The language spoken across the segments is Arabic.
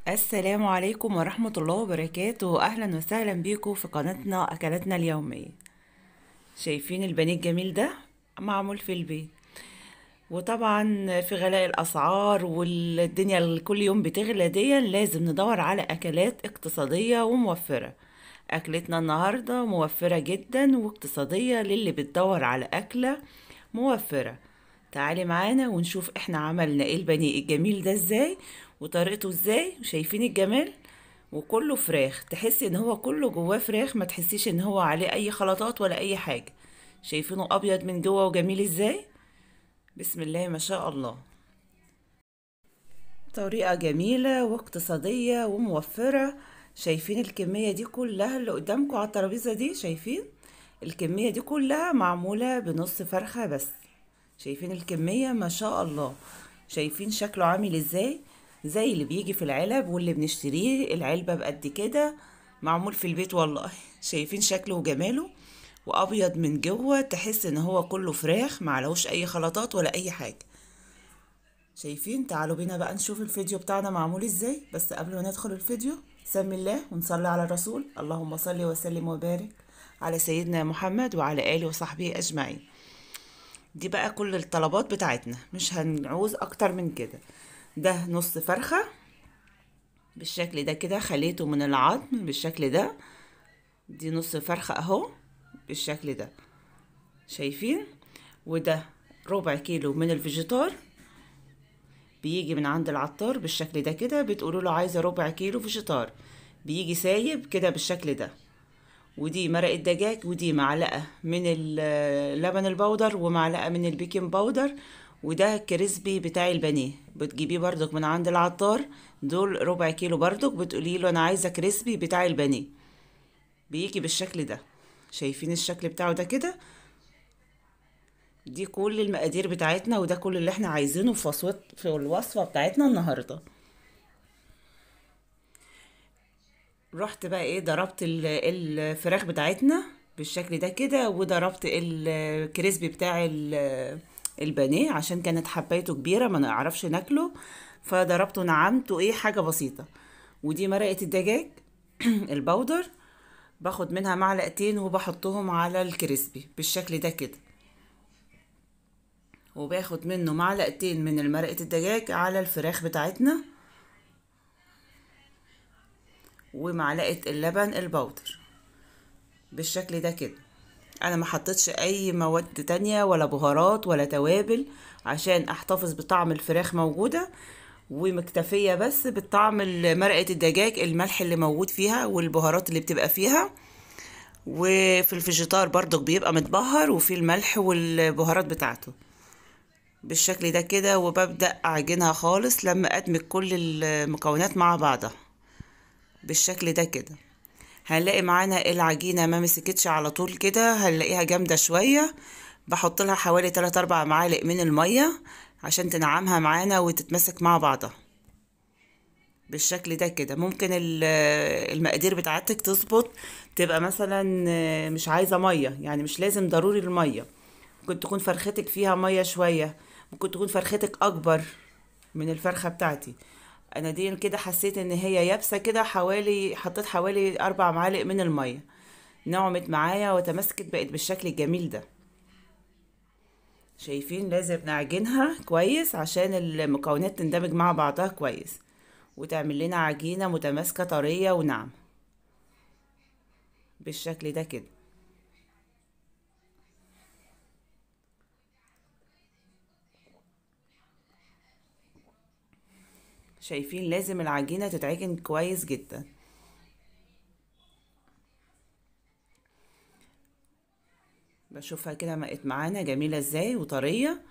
السلام عليكم ورحمة الله وبركاته. أهلا وسهلا بيكم في قناتنا أكلاتنا اليومية. شايفين البانيه الجميل ده؟ معمول في البيت. وطبعا في غلاء الأسعار والدنيا اللي كل يوم بتغلى دي لازم ندور على أكلات اقتصادية وموفرة. أكلتنا النهاردة موفرة جدا واقتصادية للي بتدور على أكلة موفرة. تعالي معانا ونشوف احنا عملنا ايه البانيه الجميل ده ازاي وطريقته ازاي. شايفين الجمال؟ وكله فراخ، تحسي ان هو كله جواه فراخ، ما تحسيش ان هو عليه اي خلطات ولا اي حاجة. شايفينه ابيض من جوه وجميل ازاي؟ بسم الله ما شاء الله. طريقة جميلة واقتصادية وموفرة. شايفين الكمية دي كلها اللي قدامكم على الترابيزة دي؟ شايفين الكمية دي كلها معمولة بنص فرخة بس. شايفين الكمية ما شاء الله؟ شايفين شكله عامل ازاي؟ زي اللي بيجي في العلب واللي بنشتريه العلبة بقد كده، معمول في البيت والله. شايفين شكله وجماله؟ وابيض من جوه، تحس ان هو كله فراخ معلهوش اي خلطات ولا اي حاجة. شايفين؟ تعالوا بينا بقى نشوف الفيديو بتاعنا معمول ازاي. بس قبل ما ندخل الفيديو سمي الله ونصلي على الرسول. اللهم صل وسلم وبارك على سيدنا محمد وعلى آله وصحبه أجمعين. دي بقى كل الطلبات بتاعتنا، مش هنعوز اكتر من كده. ده نص فرخة بالشكل ده كده، خليته من العظم بالشكل ده. دي نص فرخة اهو بالشكل ده. شايفين؟ وده ربع كيلو من الفيجيتار، بيجي من عند العطار بالشكل ده كده. بتقولوا له عايزة ربع كيلو فيجيتار، بيجي سايب كده بالشكل ده. ودي مرقة دجاج، ودي معلقة من اللبن البودر ومعلقة من البيكنج باودر. وده الكريسبي بتاع البانيه، بتجيبيه بردك من عند العطار. دول ربع كيلو بردك، بتقولي له انا عايزة كريسبي بتاع البانيه، بيجي بالشكل ده. شايفين الشكل بتاعه ده كده؟ دي كل المقادير بتاعتنا، وده كل اللي احنا عايزينه في الوصفة بتاعتنا النهاردة. رحت بقى ايه، ضربت الفراخ بتاعتنا بالشكل ده كده، وضربت الكريسبي بتاع البانيه عشان كانت حبايته كبيرة ما نعرفش ناكله، فضربته نعمته ايه حاجة بسيطة. ودي مرقة الدجاج البودر، باخد منها معلقتين وبحطهم على الكريسبي بالشكل ده كده. وباخد منه معلقتين من مرقة الدجاج على الفراخ بتاعتنا، ومعلقة اللبن البودر بالشكل ده كده. انا ما حطيتش اي مواد تانية ولا بهارات ولا توابل عشان احتفظ بطعم الفراخ موجودة، ومكتفية بس بالطعم مرقة الدجاج، الملح اللي موجود فيها والبهارات اللي بتبقى فيها. وفي الفيجيتار برضو بيبقى متبهر وفي الملح والبهارات بتاعته بالشكل ده كده. وببدأ اعجنها خالص لما ادمج كل المكونات مع بعضها بالشكل ده كده. هنلاقي معانا العجينة ما مسكتش على طول كده، هنلاقيها جامدة شوية. بحط لها حوالي 3 4 معالق من المية عشان تنعمها معانا وتتمسك مع بعضها بالشكل ده كده. ممكن المقادير بتاعتك تظبط، تبقى مثلا مش عايزة مية، يعني مش لازم ضروري المية. ممكن تكون فرختك فيها مية شوية، ممكن تكون فرختك أكبر من الفرخة بتاعتي. انا دي كده حسيت ان هي يابسه كده، حطيت حوالي 4 معالق من الميه، نعمت معايا وتماسكت بقت بالشكل الجميل ده. شايفين؟ لازم نعجنها كويس عشان المكونات تندمج مع بعضها كويس وتعمل لنا عجينه متماسكه طريه وناعمه بالشكل ده كده. شايفين؟ لازم العجينه تتعجن كويس جدا. بشوفها كده بقت معانا جميله ازاي وطريه،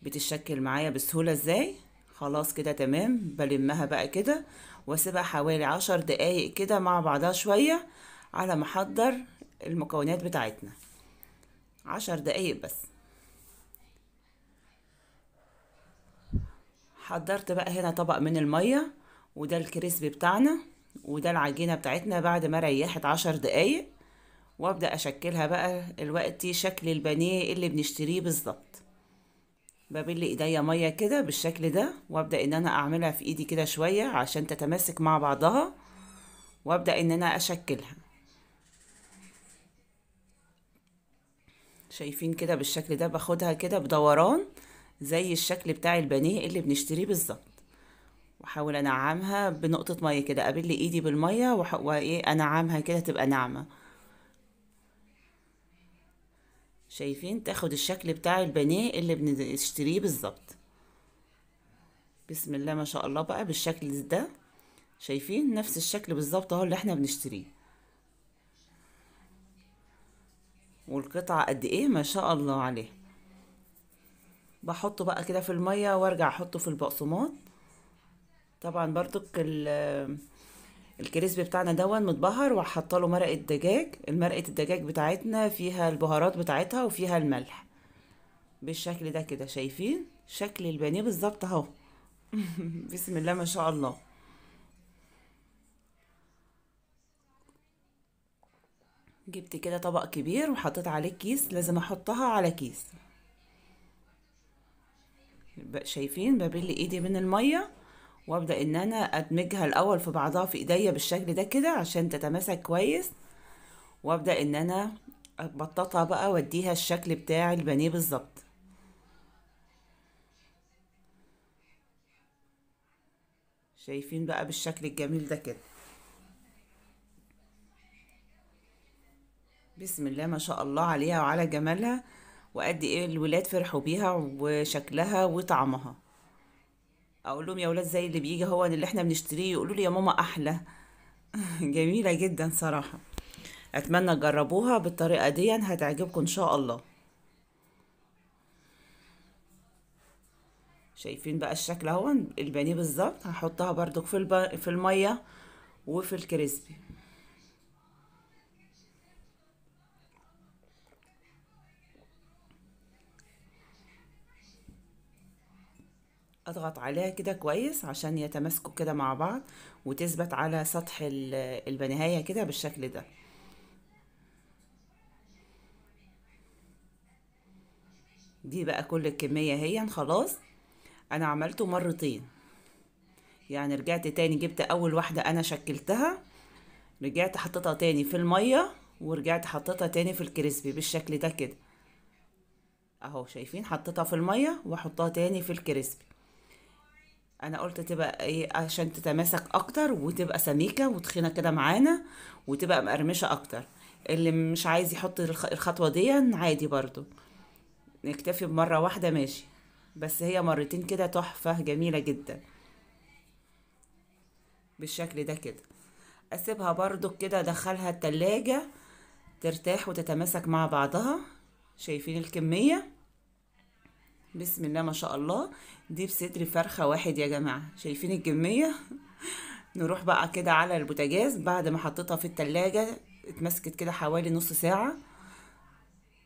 بتتشكل معايا بسهولة ازاي. خلاص كده تمام. بلمها بقى كده واسيبها حوالي 10 دقايق كده مع بعضها شوية على ما احضر المكونات بتاعتنا. 10 دقايق بس. حضرت بقى هنا طبق من المية، وده الكريسبي بتاعنا، وده العجينة بتاعتنا بعد ما ريحت 10 دقايق. وابدأ اشكلها بقى دلوقتي شكل البانيه اللي بنشتريه بالظبط. ببل ايديا ميه كده بالشكل ده، وابدا ان انا اعملها في ايدي كده شويه عشان تتماسك مع بعضها، وابدا ان انا اشكلها. شايفين كده بالشكل ده، باخدها كده بدوران زي الشكل بتاع البانيه اللي بنشتريه بالظبط، واحاول انعمها بنقطه ميه كده، ابل ايدي بالميه وايه انعمها كده تبقى ناعمه. شايفين تاخد الشكل بتاع البانيه اللي بنشتريه بالظبط. بسم الله ما شاء الله بقى بالشكل ده. شايفين نفس الشكل بالظبط اهو اللي احنا بنشتريه. والقطعة قد ايه ما شاء الله عليه. بحطه بقى كده في المية وارجع احطه في البقسماط. طبعا برضو الكريسبي بتاعنا دون متبهر، وحاطه له مرقة دجاج. المرقة الدجاج بتاعتنا فيها البهارات بتاعتها وفيها الملح بالشكل ده كده. شايفين شكل البانيه بالظبط اهو. بسم الله ما شاء الله. جبت كده طبق كبير وحطيت عليه كيس، لازم احطها على كيس. شايفين ببل ايدي من المية، وابدا ان انا ادمجها الاول في بعضها في ايديا بالشكل ده كده عشان تتماسك كويس، وابدا ان انا ابططها بقى واديها الشكل بتاع البانيه بالظبط. شايفين بقى بالشكل الجميل ده كده. بسم الله ما شاء الله عليها وعلى جمالها، وقد ايه الولاد فرحوا بيها وشكلها وطعمها. اقول لهم يا ولاد زي اللي بيجي هو اللي احنا بنشتريه، يقولوا لي يا ماما احلى. جميلة جدا صراحة. اتمنى تجربوها بالطريقة دي، هتعجبكم ان شاء الله. شايفين بقى الشكل اهو البانيه بالظبط. هحطها برضو في المية وفي الكريسبي. اضغط عليها كده كويس عشان يتماسكوا كده مع بعض، وتثبت على سطح البانيهاية كده بالشكل ده. دي بقى كل الكمية هي خلاص. انا عملته مرتين، يعني رجعت تاني جبت اول واحدة انا شكلتها، رجعت حطيتها تاني في المية، ورجعت حطيتها تاني في الكريسبي بالشكل ده كده اهو. شايفين حطيتها في المية واحطها تاني في الكريسبي. انا قلت تبقى ايه عشان تتماسك اكتر وتبقى سميكة وتخينة كده معانا، وتبقى مقرمشة اكتر. اللي مش عايز يحط الخطوة دي عادي برضو، نكتفي بمرة واحدة ماشي، بس هي مرتين كده تحفة جميلة جدا بالشكل ده كده. اسيبها برضو كده، ادخلها التلاجة ترتاح وتتماسك مع بعضها. شايفين الكمية؟ بسم الله ما شاء الله. دي بصدر فرخة واحد يا جماعة. شايفين الكمية؟ نروح بقى كده على البوتاجاز بعد ما حطيتها في التلاجة، اتمسكت كده حوالي نص ساعة.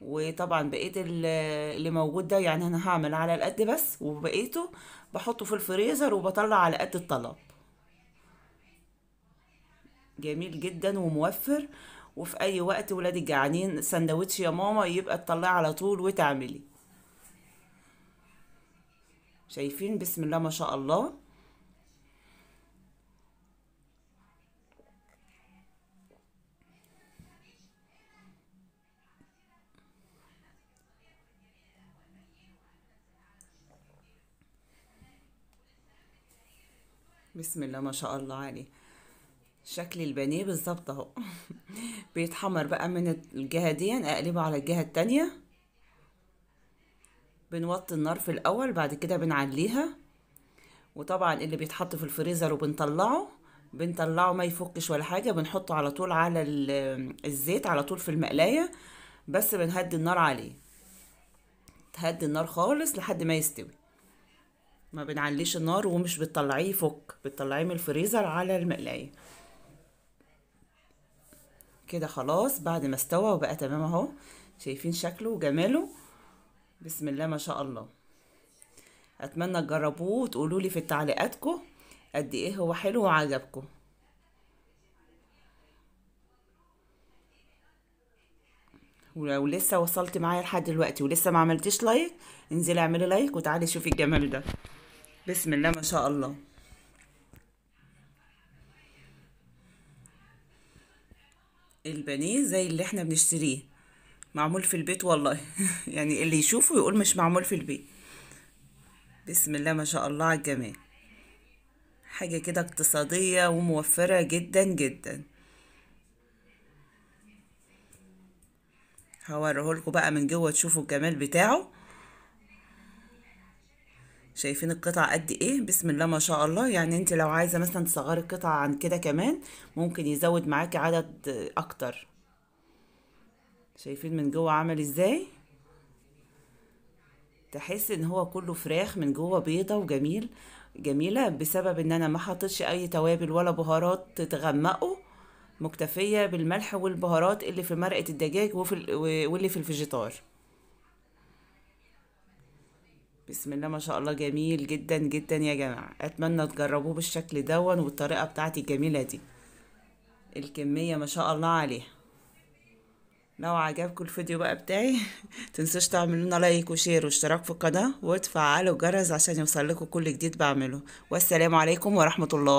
وطبعا بقيت اللي موجود ده يعني انا هعمل على القد بس، وبقيته بحطه في الفريزر وبطلع على قد الطلب. جميل جدا وموفر، وفي اي وقت ولادك جعانين سندوتش يا ماما يبقى تطلعي على طول وتعملي. شايفين بسم الله ما شاء الله. بسم الله ما شاء الله عليه. شكل البانيه بالظبط اهو. بيتحمر بقى من الجهة دي، اقلبه على الجهة التانية. بنوطي النار في الاول، بعد كده بنعليها. وطبعا اللي بيتحط في الفريزر بنطلعه ما يفكش ولا حاجة، بنحطه على طول على الزيت على طول في المقلاية. بس بنهدي النار عليه، تهدي النار خالص لحد ما يستوي. ما بنعليش النار ومش بتطلعيه يفك، بتطلعيه من الفريزر على المقلاية كده. خلاص بعد ما استوى وبقى تمام اهو. شايفين شكله وجماله؟ بسم الله ما شاء الله. اتمنى تجربوه وتقولوا لي في تعليقاتكم قد ايه هو حلو وعجبكم. ولو لسه وصلت معايا لحد دلوقتي ولسه ما عملتيش لايك، انزلي اعملي لايك وتعالي شوفي الجمال ده. بسم الله ما شاء الله. البانيه زي اللي احنا بنشتريه، معمول في البيت والله. يعني اللي يشوفه يقول مش معمول في البيت. بسم الله ما شاء الله على الجمال. حاجة كده اقتصادية وموفرة جدا جدا. هوريهولكوا بقى من جوه تشوفوا الجمال بتاعه. شايفين القطع قد ايه؟ بسم الله ما شاء الله. يعني انت لو عايزة مثلا تصغري القطع عن كده كمان ممكن يزود معاكي عدد اكتر. شايفين من جوه عامل ازاي؟ تحس ان هو كله فراخ من جوه، بيضة وجميل. جميلة بسبب ان انا ما حطيتش اي توابل ولا بهارات تغمقه. مكتفية بالملح والبهارات اللي في مرقة الدجاج واللي في الفيجيتار. بسم الله ما شاء الله، جميل جدا جدا يا جماعة. اتمنى تجربوه بالشكل دون والطريقة بتاعتي الجميلة دي. الكمية ما شاء الله عليها. لو عجبكم الفيديو بقى بتاعي تنسوش تعملوا لنا لايك وشير واشتراك في القناة وتفعلوا الجرس عشان يوصل لكم كل جديد بعمله. والسلام عليكم ورحمة الله.